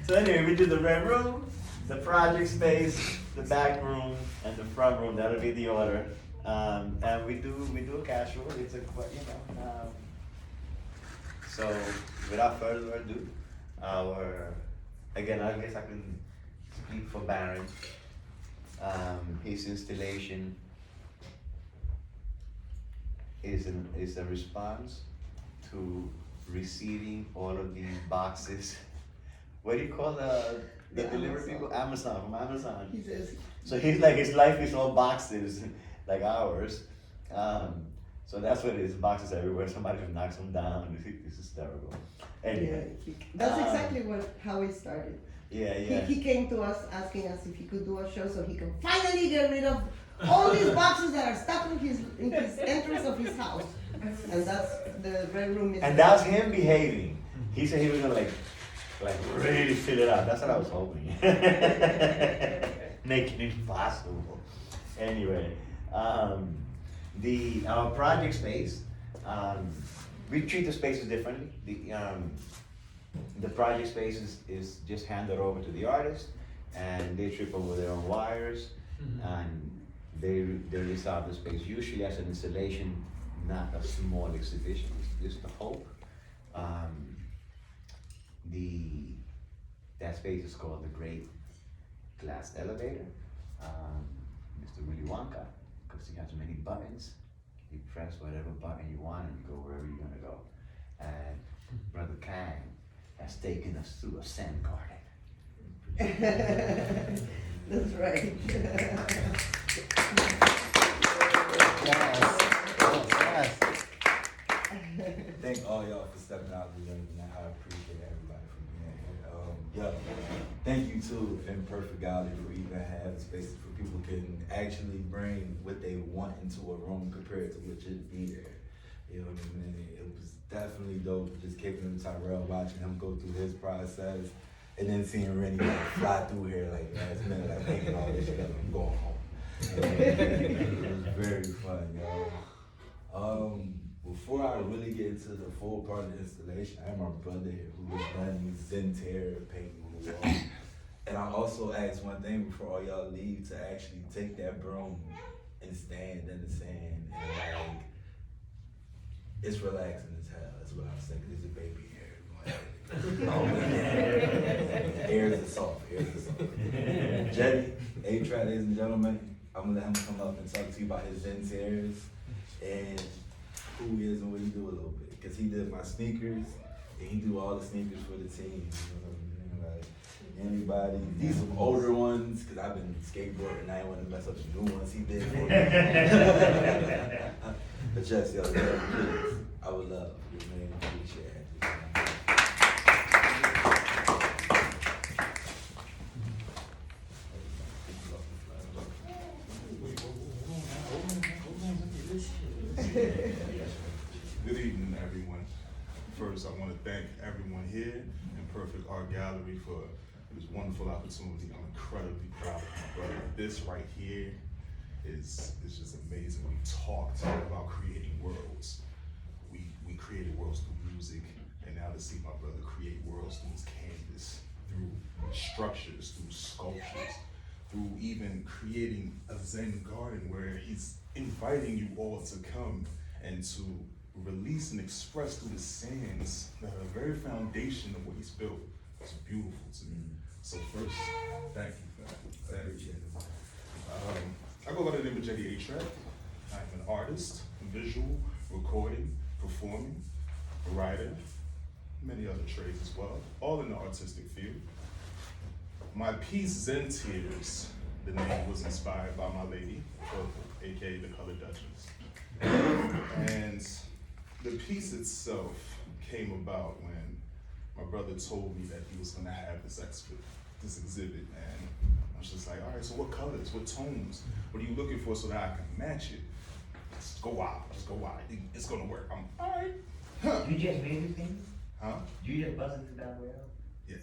So anyway, we did the red room, the project space, the back room, and the front room. That'll be the order. And we do a casual. It's a so without further ado, again, I guess I can speak for Baron. His installation is a response to receiving all of these boxes. What do you call the delivery people? From Amazon. He says. So he's like, his life is all boxes, like ours. So that's what it is, boxes everywhere. Somebody just knocks them down. It's hysterical. Anyway. Yeah, that's exactly how it started. Yeah. He came to us asking us if he could do a show so he can finally get rid of all these boxes that are stuck in his entrance of his house. And that's the red room. And that's him behaving. He said he was gonna like really fill it out. That's what I was hoping. Making it impossible. Anyway, our project space, we treat the spaces differently. The project space is just handed over to the artist, and they trip over their own wires, and they resolve the space usually as an installation, not a small exhibition. It's just the hope. That space is called the Great Glass Elevator. Mr. Willy Wonka, because he has many buttons. You press whatever button you want and you go wherever you're gonna go. And Brother Kang has taken us through a sand garden. That's right. Yes. Thank all y'all for stepping out the young and I appreciate everybody for being here. Thank you to Imperfect Gallery for even having spaces for people can actually bring what they want into a room compared to what should be there. You know what I mean? It was definitely dope just kicking him Tyrell, watching him go through his process, and then seeing Rennie like fly through here like last minute, like making all this shit up. I'm going home. It was very fun, y'all. Before I really get into the full part of the installation, I have my brother here who was running Zenterra painting on the wall. And I also asked one thing before all y'all leave to actually take that broom and stand in the sand and like, it's relaxing as hell. That's what I was saying, 'cause there's a baby here. Air is soft, Jetty, A-Track, ladies and gentlemen, I'm gonna let him come up and talk to you about his Zenterras and who he is and what he do a little bit. Cause he did my sneakers and he do all the sneakers for the team. You know what I mean? Like anybody, these some older ones, cause I've been skateboarding and I ain't want to mess up the new ones he did for me. But yes, y'all, please, I would love your name to be shared. Good evening, everyone. First, I want to thank everyone here in Perfect Art Gallery for this wonderful opportunity. I'm incredibly proud of my brother. This right here is just amazing. We talked about creating worlds. We created worlds through music, and now to see my brother create worlds through his canvas, through structures, through sculptures, through even creating a Zen garden where he's inviting you all to come and to release and express through the sands the very foundation of what he's built. It's beautiful to me. So first, thank you for that. Thank you. I go by the name of Jetty A-Track. I'm an artist, visual, recording, performing, a writer, many other trades as well, all in the artistic field. My piece, Zen Tears, the name was inspired by my lady, aka the Color Duchess. And the piece itself came about when my brother told me that he was gonna have this exhibit, and I was just like, all right, so what colors, what tones, what are you looking for so that I can match it? Let's go wild, it's gonna work. I'm all right. Huh. You just made this thing? Huh? You just busted it that way out? Yeah.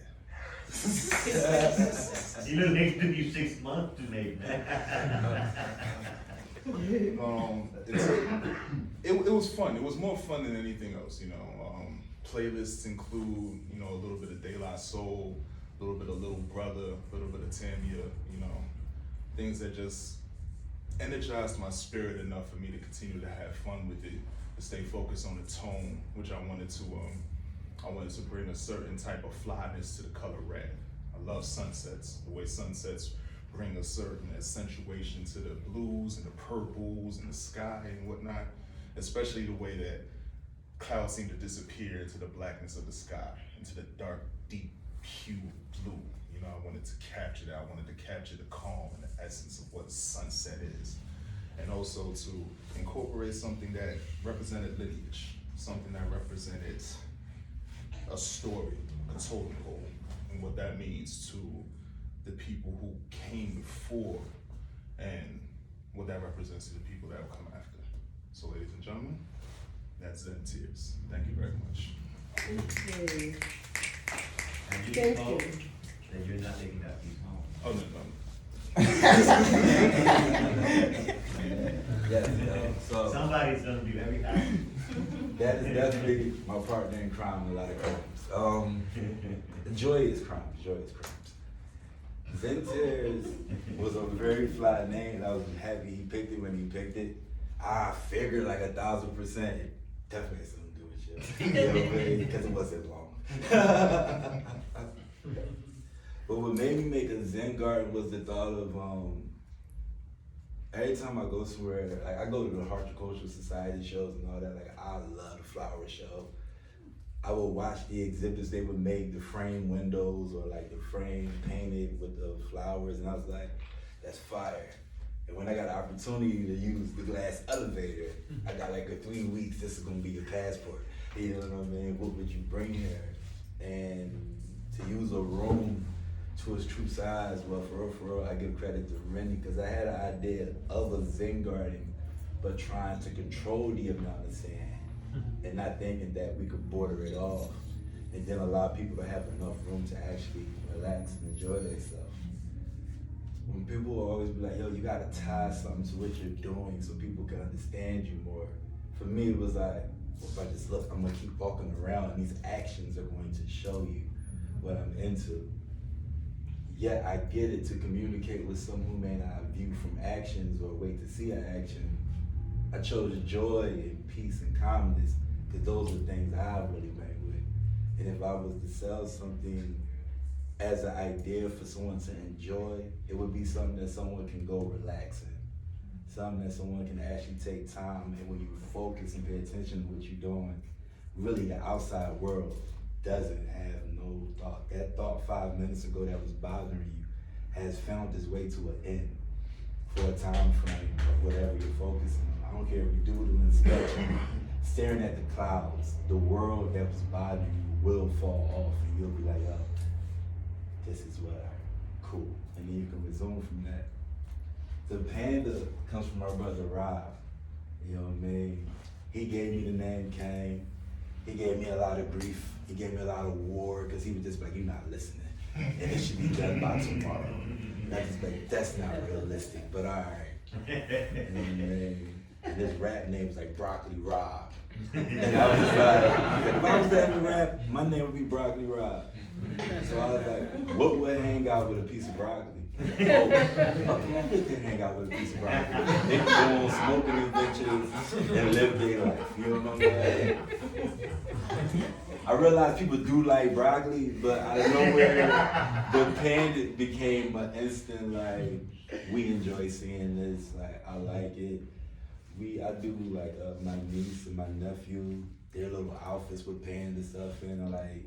You know, it took you 6 months to make that. It was fun. It was more fun than anything else, you know. playlists include, you know, a little bit of De La Soul, a little bit of Little Brother, a little bit of Tamia, you know, things that just energized my spirit enough for me to continue to have fun with it, to stay focused on the tone, which I wanted to bring a certain type of flyness to the color red. I love sunsets, the way sunsets bring a certain accentuation to the blues and the purples and the sky and whatnot, especially the way that clouds seem to disappear into the blackness of the sky, into the dark, deep hue of blue. You know, I wanted to capture that. I wanted to capture the calm and the essence of what sunset is. And also to incorporate something that represented lineage, something that represented a story, a totem pole, and what that means to the people who came before and what that represents to the people that will come after. So ladies and gentlemen, that's Zen Tears. Thank you very much. Okay. And you Thank told you. that you're not taking that piece home. Oh, no. Yes, so Somebody's gonna be very happy. that is definitely my partner in crime in a lot of crimes. Joy is crimes. Zen Tears was a very fly name. I was happy he picked it when he picked it. I figured like 1,000% it definitely has something to do with you. You know what I mean? Because it wasn't long. But what made me make a Zen garden was the thought of every time I go somewhere, like I go to the horticultural society shows and all that, like I love the flower show. I would watch the exhibits they would make, the frame windows or like the frame painted with the flowers, and I was like, that's fire. And when I got the opportunity to use the glass elevator, I got like a 3 weeks, this is gonna be your passport. You know what I mean? What would you bring here? And to use a room to its true size, well, for real, I give credit to Rennie, because I had an idea of a Zen garden, but trying to control the amount of sand and not thinking that we could border it off and then allow people to have enough room to actually relax and enjoy themselves. When people will always be like, yo, you gotta tie something to what you're doing so people can understand you more. For me, it was like, well, if I just look, I'm gonna keep walking around and these actions are going to show you what I'm into. Yet I get it, to communicate with someone who may not view from actions or wait to see an action. I chose joy and peace and calmness because those are things I really bang with. And if I was to sell something as an idea for someone to enjoy, it would be something that someone can go relax in. Something that someone can actually take time, and when you focus and pay attention to what you're doing, really the outside world doesn't have no thought. That thought 5 minutes ago that was bothering you has found its way to an end for a time frame or whatever you're focusing on. I don't care if you do it in inspection, staring at the clouds, the world that was bothering you will fall off and you'll be like, oh, this is what cool. And then you can resume from that. The panda comes from my brother Rob. You know what I mean? He gave me the name Kane. He gave me a lot of grief. He gave me a lot of war because he was just like, you're not listening. And it should be done by tomorrow. And I just like, that's not realistic, but all right. You know what I mean? And his rap name was like Broccoli Rob. And I was like, if I was to ever rap, my name would be Broccoli Rob. So I was like, what would hang out with a piece of broccoli? Oh, they can hang out with a piece of broccoli. They can go on smoking adventures and live their life. You know what I'm saying? I realized people do like broccoli, but out of nowhere, the panda became an instant like, we enjoy seeing this. Like, I like it. I do like my niece and my nephew, their little outfits with panda stuff in, and like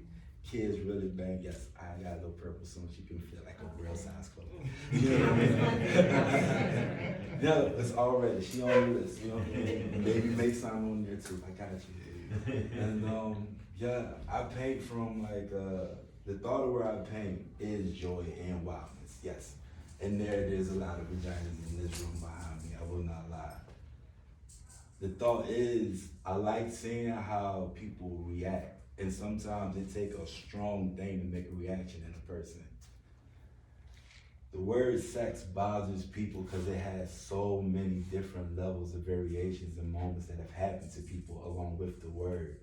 kids really bang. Yes, I got a little purple soon. She can feel like a real size clothes. You know what I mean? No, it's already. She on the list. You know what I mean? Baby make sign on there too. I got you. And yeah, I paint from like the thought of where I paint is joy and wildness. Yes, and there's a lot of vaginas in this room behind me. I will not lie. The thought is, I like seeing how people react, and sometimes it takes a strong thing to make a reaction in a person. The word sex bothers people because it has so many different levels of variations and moments that have happened to people along with the word.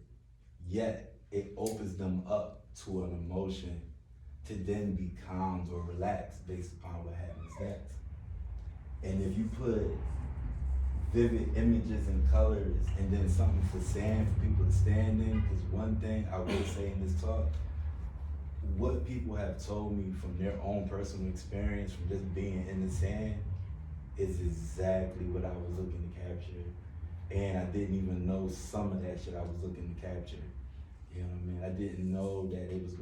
Yet, it opens them up to an emotion to then be calmed or relaxed based upon what happens next. And if you put vivid images and colors and then something for sand for people to stand in, because one thing I will say in this talk, what people have told me from their own personal experience from just being in the sand is exactly what I was looking to capture. And I didn't even know some of that shit I was looking to capture. You know what I mean? I didn't know that it was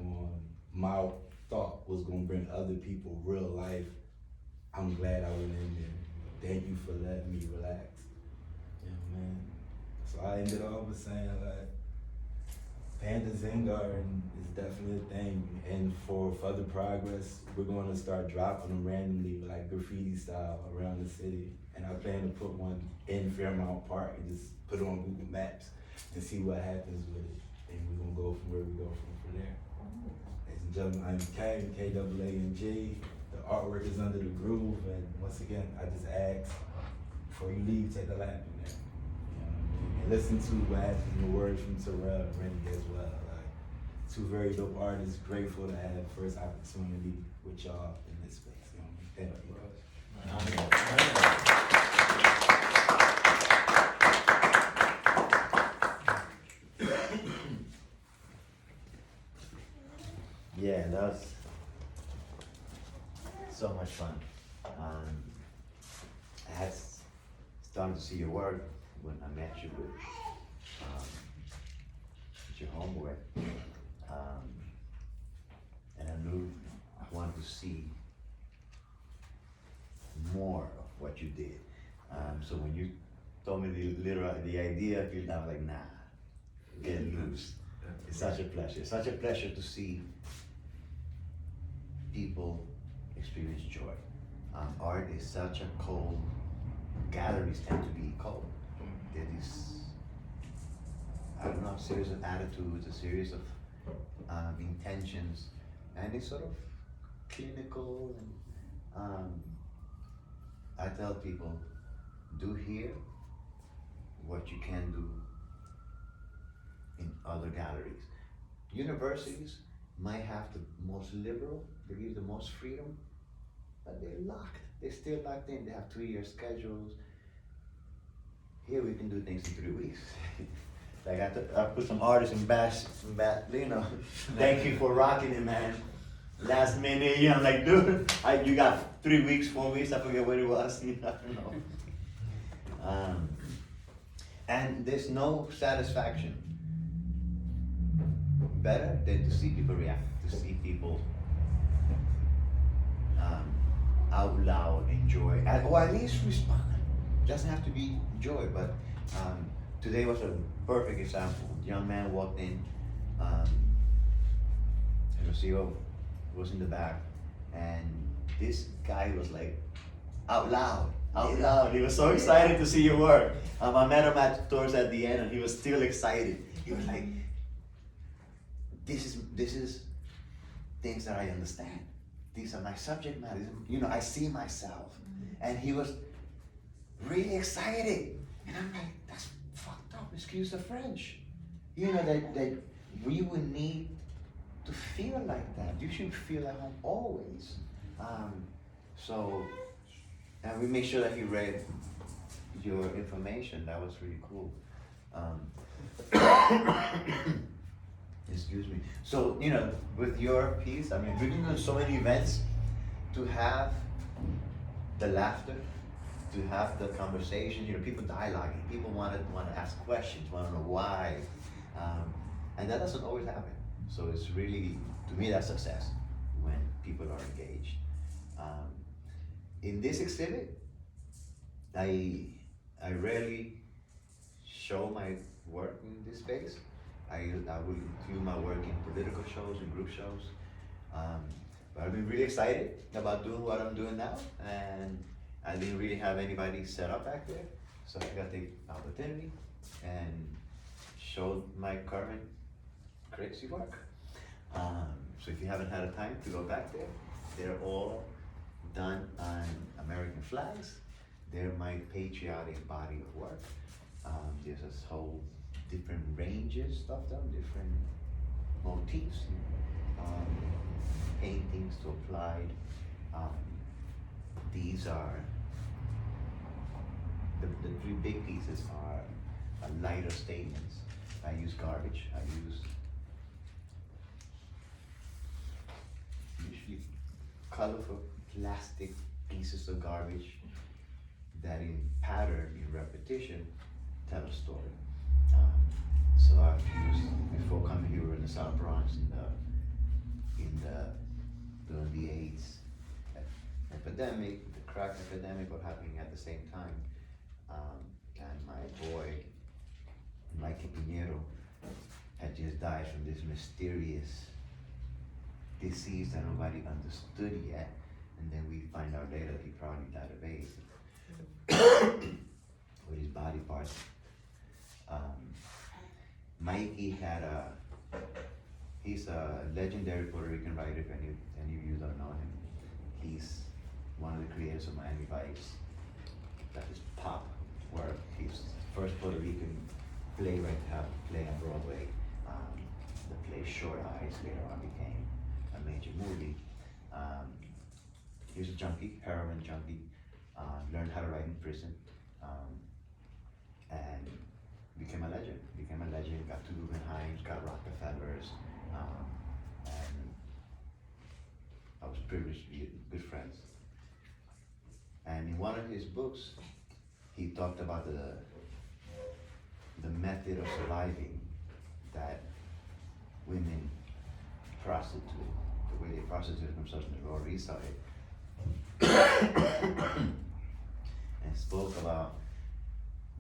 my thought was gonna bring other people real life. I'm glad I went in there. Thank you for letting me relax. You know what I mean? So I ended off with saying like, Panda Zen Garden is definitely a thing. And for further progress, we're gonna start dropping them randomly, like graffiti style around the city. And I plan to put one in Fairmount Park and just put it on Google Maps and see what happens with it. And we're gonna go from where we go from there. Ladies and gentlemen, I'm K, K-A-A-N-G. The artwork is under the groove, and once again, I just ask, before you leave, take a lap in there. You know what I mean? And listen to what happens in the words from Terrell and Randy as well. Like, two very dope artists, grateful to have first opportunity with y'all in this space. You know what I mean? Thank you. Yeah, that was so much fun. I had started to see your work when I met you with your homework, and I knew I wanted to see more of what you did. So when you told me the idea, I was like, nah, get loose. It's such a pleasure. It's such a pleasure to see people experience joy. Art is such a cold, galleries tend to be cold. There is, I don't know, a series of attitudes, a series of intentions, and it's sort of clinical. And I tell people, do here what you can do in other galleries. Universities might have the most liberal, they give the most freedom, but they're locked. They're still locked in. They have 2-year schedules. Here we can do things in 3 weeks. Like I put some artists in bash, you know, thank you for rocking it, man. Last minute, you know, I'm like, dude, you got 3 weeks, 4 weeks, I forget what it was, you know, I don't know. And there's no satisfaction better than to see people react, to see people out loud enjoy, or at least respond. It doesn't have to be joy, but today was a perfect example. A young man walked in, and the CEO was in the back, and this guy was like, out loud. He was so excited to see your work. I met him towards at the end, and he was still excited. He was like, this is things that I understand. These are my subject matter. You know, I see myself. And he was really excited. And I'm like, that's fucked up, excuse the French. You know, that we would need to feel like that. You should feel at home always. And we made sure that he read your information. That was really cool. Excuse me. So, you know, with your piece, I mean, we've been doing so many events, to have the laughter, to have the conversation, you know, people dialoguing, people want to ask questions, want to know why, and that doesn't always happen. So it's really, to me, that's success, when people are engaged. In this exhibit, I rarely show my work in this space. I will include my work in political shows and group shows. But I've been really excited about doing what I'm doing now, and I didn't really have anybody set up back there. So I got the opportunity and showed my current crazy work. So if you haven't had a time to go back there, they're all done on American flags. They're my patriotic body of work. There's this whole different ranges of them, different motifs, paintings to applied. Um, these are the three big pieces are lighter statements. I use garbage. I use usually colorful plastic pieces of garbage that in pattern, in repetition, tell a story. So I've used, before coming here, we were in the South Bronx during the AIDS epidemic, the crack epidemic was happening at the same time. And my boy, Mikey Pinheiro, had just died from this mysterious disease that nobody understood yet. And then we find out later that he probably died of AIDS with his body parts. Mikey he's a legendary Puerto Rican writer, if any of you don't know him. He's one of the creators of Miami Vice. That is pop work. He's the first Puerto Rican playwright to have a play on Broadway. The play Short Eyes later on became a major movie. He was a junkie, heroin junkie, learned how to write in prison, and became a legend, got two Guggenheims, got Rockefellers, and I was privileged to be good friends. And in one of his books, he talked about the method of surviving that women prostitute, the way they prostitute themselves in the Lower East Side. And spoke about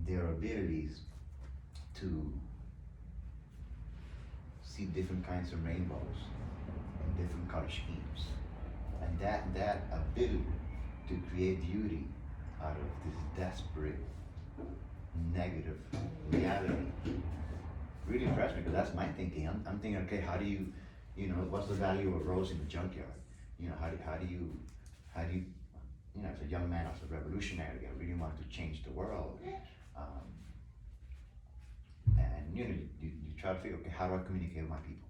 their abilities to see different kinds of rainbows and different color schemes. And that ability to create beauty out of this desperate, negative reality really impressed me, because that's my thinking. I'm thinking, okay, how do you what's the value of a rose in the junkyard? How do you, as a young man, I was a revolutionary, I really wanted to change the world. And you try to figure, okay, how do I communicate with my people?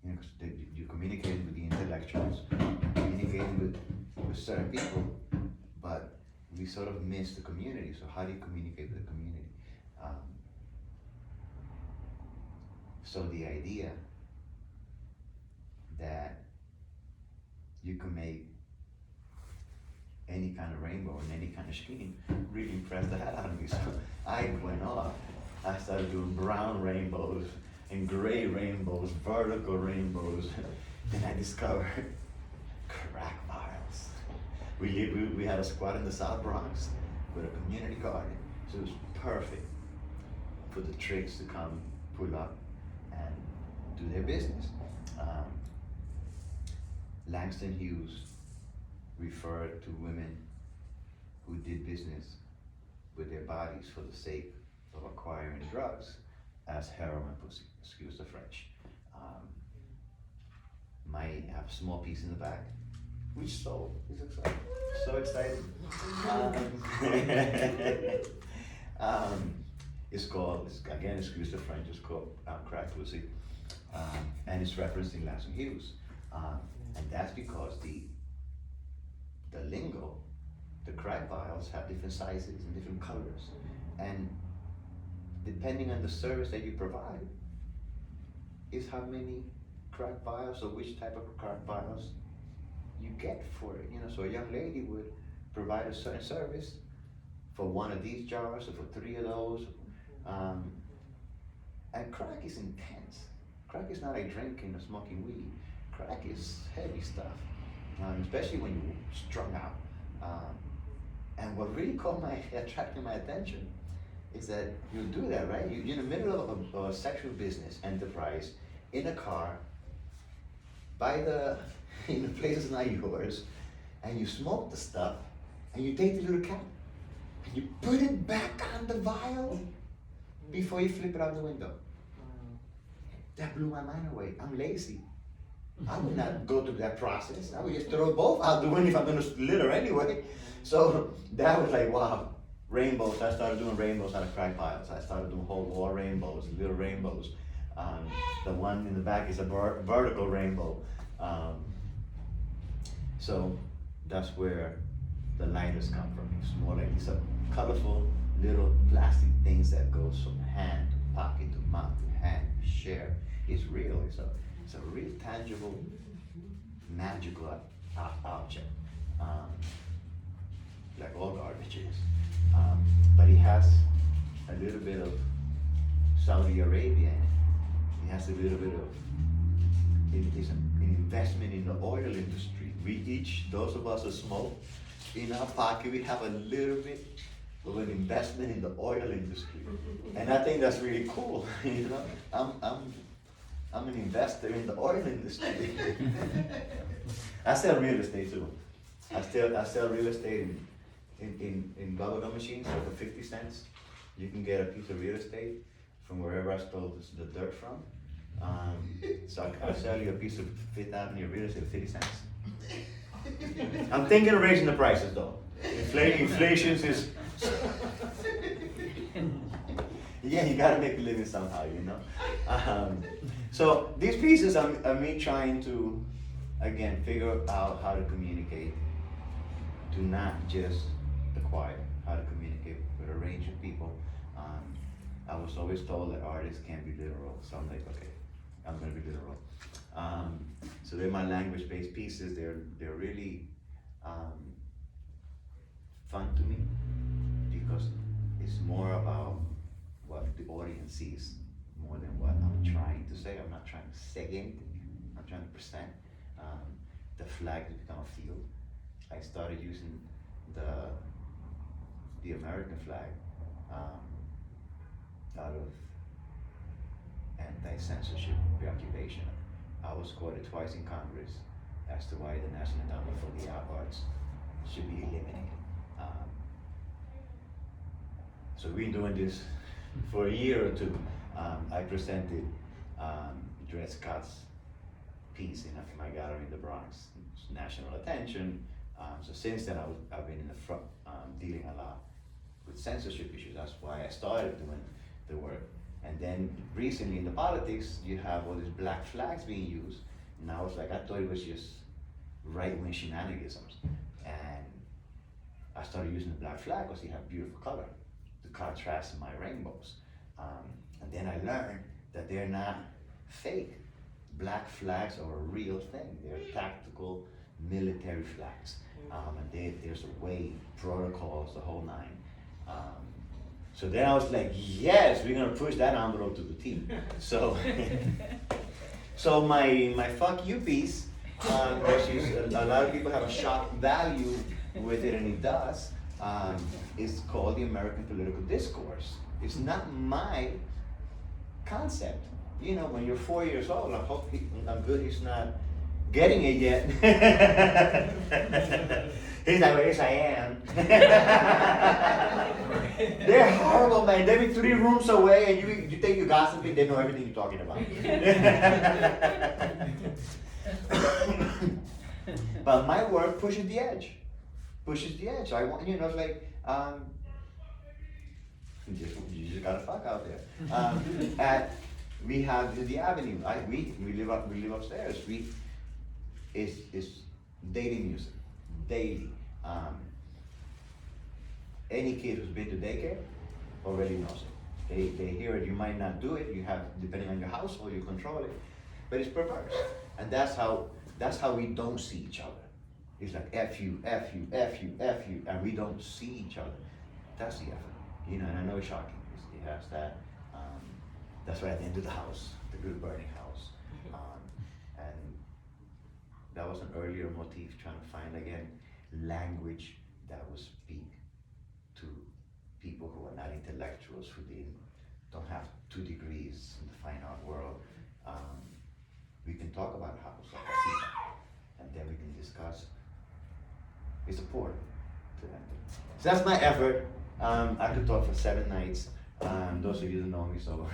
Because you're communicating with the intellectuals, communicating with certain people, but we sort of miss the community. So how do you communicate with the community? So the idea that you can make any kind of rainbow and any kind of scheme really impressed the hell out of me. So I went off. I started doing brown rainbows and gray rainbows, vertical rainbows. Then I discovered crack vials. We had a squad in the South Bronx with a community garden. So it was perfect for the tricks to come pull up and do their business. Langston Hughes referred to women who did business with their bodies for the sake of acquiring drugs as heroin pussy, excuse the French. Might have a small piece in the back, which sold. He's excited. So excited. It's called, again, excuse the French, it's called crack pussy. And it's referencing Langston Hughes. And that's because the lingo, the crack vials have different sizes and different colors. And depending on the service that you provide, is how many crack vials or which type of crack vials you get for it. So a young lady would provide a certain service for one of these jars or for 3 of those. And crack is intense. Crack is not like drinking or smoking weed. Crack is heavy stuff, especially when you're strung out. And what really attracted my attention is that you do that, right? You're in the middle of a sexual business enterprise, in a car, in the places not yours, and you smoke the stuff, and you take the little cap, and you put it back on the vial before you flip it out the window. That blew my mind away. I'm lazy. I would not go through that process. I would just throw both out the window if I'm gonna litter anyway. So that was like, wow, rainbows. I started doing rainbows out of crack vials. I started doing whole wall rainbows, little rainbows. The one in the back is a vertical rainbow. So that's where the lighters come from. It's more like these are colorful little plastic things that goes from hand to pocket to mouth to hand to share. It's real. It's a real tangible, magical object. Like all garbage is. But it has a little bit of Saudi Arabia in it. It has a little bit of, it is an investment in the oil industry. We each, those of us who smoke, in our pocket we have a little bit of an investment in the oil industry. And I think that's really cool, you know? I'm an investor in the oil industry. I sell real estate too. I sell real estate in bubblegum machines for 50 cents. You can get a piece of real estate from wherever I stole the dirt from. So I'll sell you a piece of Fifth Avenue real estate for 50 cents. I'm thinking of raising the prices though. Inflation is, yeah, you gotta make a living somehow, you know? So these pieces are me trying to, again, figure out how to communicate to not just the choir, how to communicate with a range of people. I was always told that artists can't be literal, so I'm like, okay, I'm gonna be literal. So they're my language-based pieces. They're really fun to me because it's more about what the audience sees more than what I'm trying to say. I'm not trying to say anything. I'm trying to present. The flag has become a field. I started using the American flag out of anti-censorship preoccupation. I was quoted twice in Congress as to why the National Endowment for the Arts should be eliminated. So we've been doing this for a year or two. I presented Dred Scott's piece in my gallery in the Bronx. It's national attention. So since then, I've been in the front dealing a lot with censorship issues. That's why I started doing the work. And then recently in the politics, you have all these black flags being used. And I was like, I thought it was just right-wing shenanigans. And I started using the black flag because you have beautiful color, the contrast in my rainbows. And then I learned that they're not fake. Black flags are a real thing. They're tactical military flags. And there's a way, protocols, the whole nine. So then I was like, yes, we're gonna push that envelope to the T. So, so my fuck you piece, which is a lot of people have a shock value with it, and it does, is called the American Political Discourse. It's not my concept. You know, when you're 4 years old, I'm good he's not getting it yet. He's like, well, yes, I am. They're horrible, man. They'll be 3 rooms away, and you think you're gossiping, they know everything you're talking about. But my work pushes the edge. Pushes the edge. I want, you know, it's like, you just gotta fuck out there. We have the avenue. We live upstairs. It's daily music, daily. Any kid who's been to daycare already knows it. They hear it. You might not do it. You have, depending on your household, you control it. But it's perverse, and that's how we don't see each other. It's like F you, F you, F you, F you, and we don't see each other. That's the effort, you know. And I know it's shocking. It has that. That's right at the end of the house, the good burning house, and that was an earlier motif, trying to find again language that would speak to people who are not intellectuals, who don't have 2 degrees in the fine art world. We can talk about house, like I see that, and then we can discuss. It's a port to them. So that's my effort. I could talk for 7 nights. Those of you that know me, so.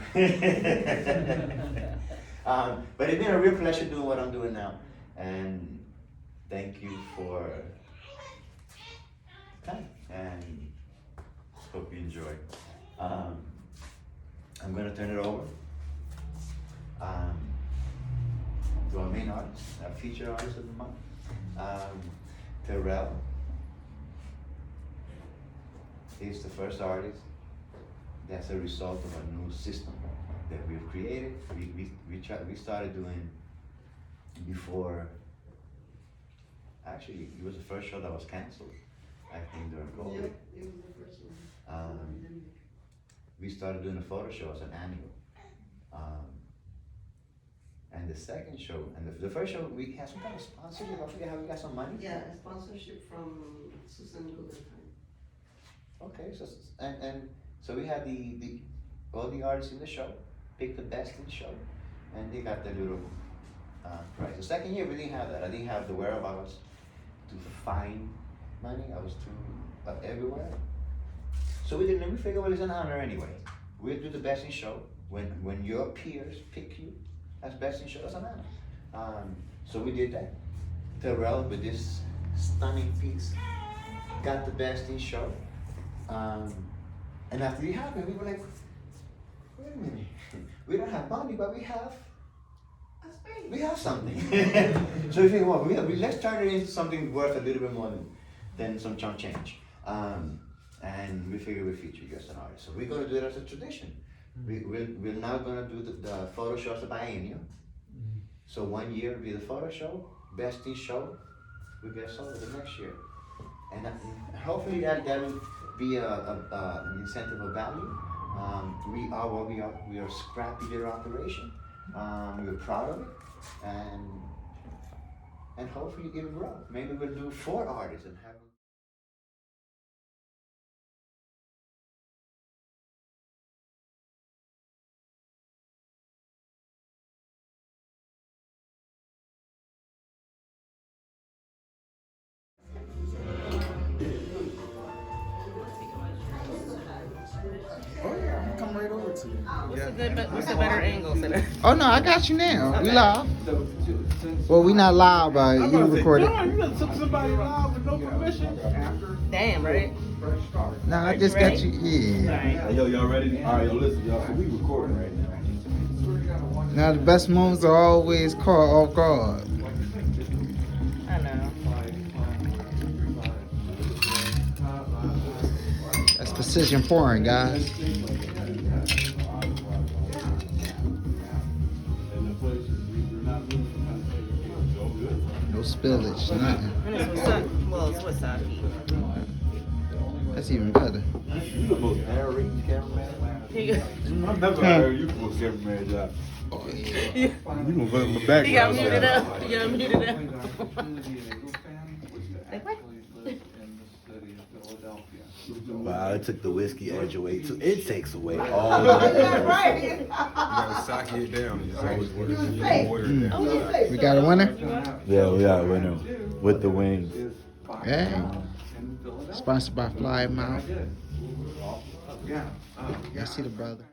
But it's been a real pleasure doing what I'm doing now, and thank you for coming, and hope you enjoy. I'm gonna turn it over To our main artist, our feature artist of the month, Terrell. He's the first artist. That's a result of a new system that we've created. We started doing before. Actually, it was the first show that was canceled, I think, during COVID. Yep, it was the first one. We started doing a photo show as an annual. And the second show, and the first show, we had some kind of sponsorship. I forget how we got some money. Yeah, a sponsorship from Susan Guggenheim. Okay, so we had all the artists in the show pick the best in the show, and they got their little prize. The second year we didn't have that. I didn't have the whereabouts to find money. I was too everywhere. So we didn't. We figured, well, it's an honor anyway. We'll do the best in show when your peers pick you as best in show. That's an honor. So we did that. Terrell with this stunning piece got the best in show. And after it happened, we were like, wait a minute, we don't have money, but we have something. So we think, well, let's turn it into something worth a little bit more than some chunk change. And we figured we'd feature you as an artist. So we're gonna do it as a tradition. We're now gonna do the photo show as a biennial. So 1 year will be the photo show, best in show, we get sold the next year. And hopefully that will be an incentive of value. We are what we are. We are a scrappy little operation. We're proud of it, and hopefully it will grow. Maybe we'll do 4 artists and have. Oh yeah, I'm gonna come right over to you. What's a better angle for that? Oh no, I got you now. We live. Well, we not live, but you recorded. You done took somebody live with no permission. Damn, right? Nah, I just got you. Yeah. Hey, yo, y'all ready? All right, yo, listen, y'all. So we recording right now. Now the best moments are always caught off guard. I know. That's precision pouring, guys. No spillage, nothing. And it's with sake. That's even better. You the most narrating cameraman. I've never heard you for a cameraman job. You gonna put my back. He got muted up. He got muted up. Like what? Wow, it took the whiskey edge away too. It takes away all the Right. Sock it down. It's always water. We got a winner? Yeah, we got a winner with the wings. Hey. Sponsored by Fly Mouth. Y'all see the brother.